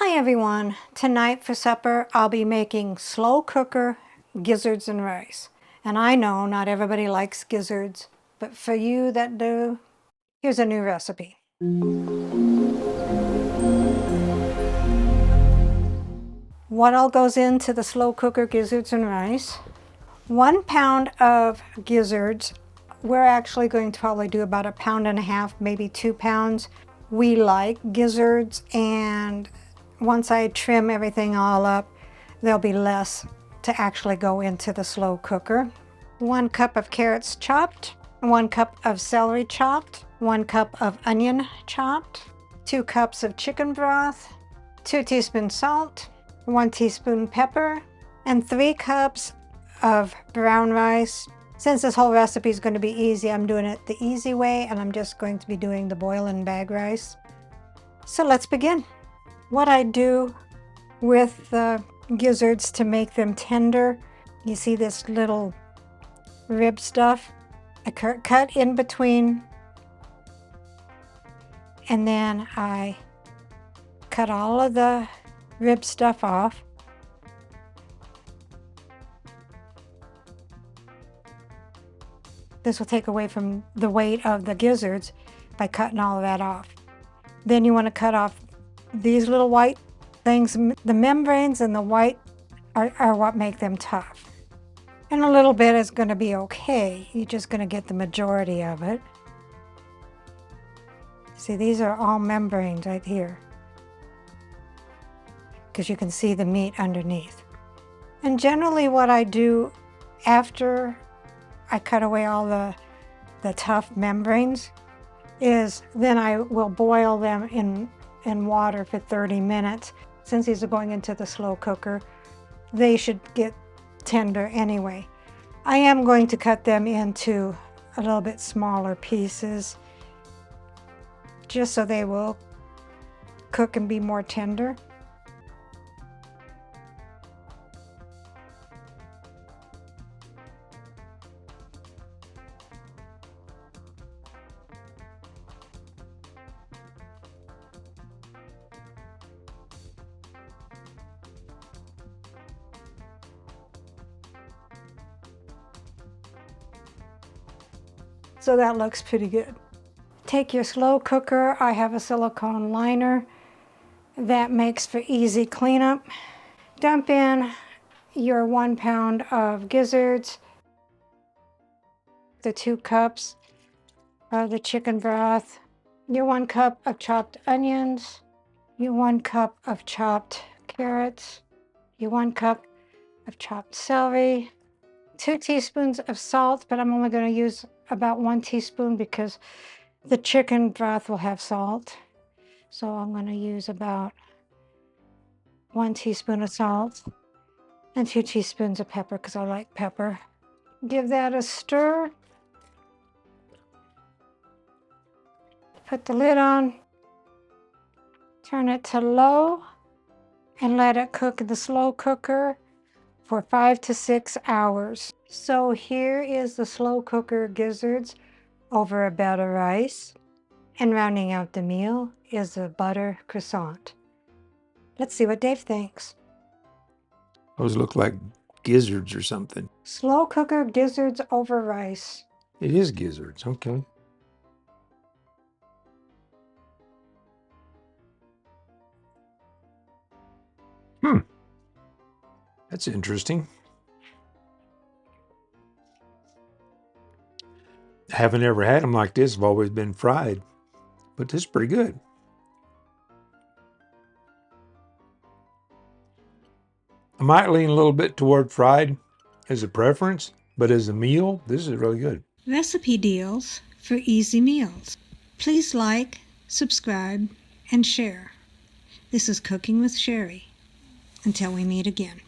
Hi everyone. Tonight for supper I'll be making slow cooker gizzards and rice. And I know not everybody likes gizzards, but for you that do, here's a new recipe. What all goes into the slow cooker gizzards and rice? 1 pound of gizzards. We're actually going to probably do about 1.5 pounds, maybe 2 pounds. We like gizzards, and once I trim everything all up, there'll be less to actually go into the slow cooker. 1 cup of carrots chopped, 1 cup of celery chopped, 1 cup of onion chopped, 2 cups of chicken broth, 2 teaspoons salt, 1 teaspoon pepper, and 3 cups of brown rice. Since this whole recipe is going to be easy, I'm doing it the easy way, and I'm just going to be doing the boil and bag rice. So let's begin. What I do with the gizzards to make them tender, you see this little rib stuff? I cut in between, and then I cut all of the rib stuff off. This will take away from the weight of the gizzards by cutting all of that off. Then you want to cut off these little white things. The membranes and the white are what make them tough. And a little bit is going to be okay. You're just going to get the majority of it. See, these are all membranes right here, because you can see the meat underneath. And generally what I do after I cut away all the tough membranes is then I will boil them in water for 30 minutes. Since these are going into the slow cooker, they should get tender anyway. I am going to cut them into a little bit smaller pieces just so they will cook and be more tender. So that looks pretty good. Take your slow cooker. I have a silicone liner that makes for easy cleanup. Dump in your 1 pound of gizzards, the 2 cups of the chicken broth, your 1 cup of chopped onions, your 1 cup of chopped carrots, your 1 cup of chopped celery, 2 teaspoons of salt, but I'm only going to use about 1 teaspoon because the chicken broth will have salt. So I'm going to use about 1 teaspoon of salt and 2 teaspoons of pepper because I like pepper. Give that a stir. Put the lid on. Turn it to low and let it cook in the slow cooker for 5 to 6 hours. So here is the slow cooker gizzards over a bed of rice. And rounding out the meal is a butter croissant. Let's see what Dave thinks. Those look like gizzards or something. Slow cooker gizzards over rice. It is gizzards, okay. That's interesting. I haven't ever had them like this. I've always been fried, but this is pretty good. I might lean a little bit toward fried as a preference, but as a meal, this is really good. Recipe deals for easy meals. Please like, subscribe, and share. This is Cooking with Sherry. Until we meet again.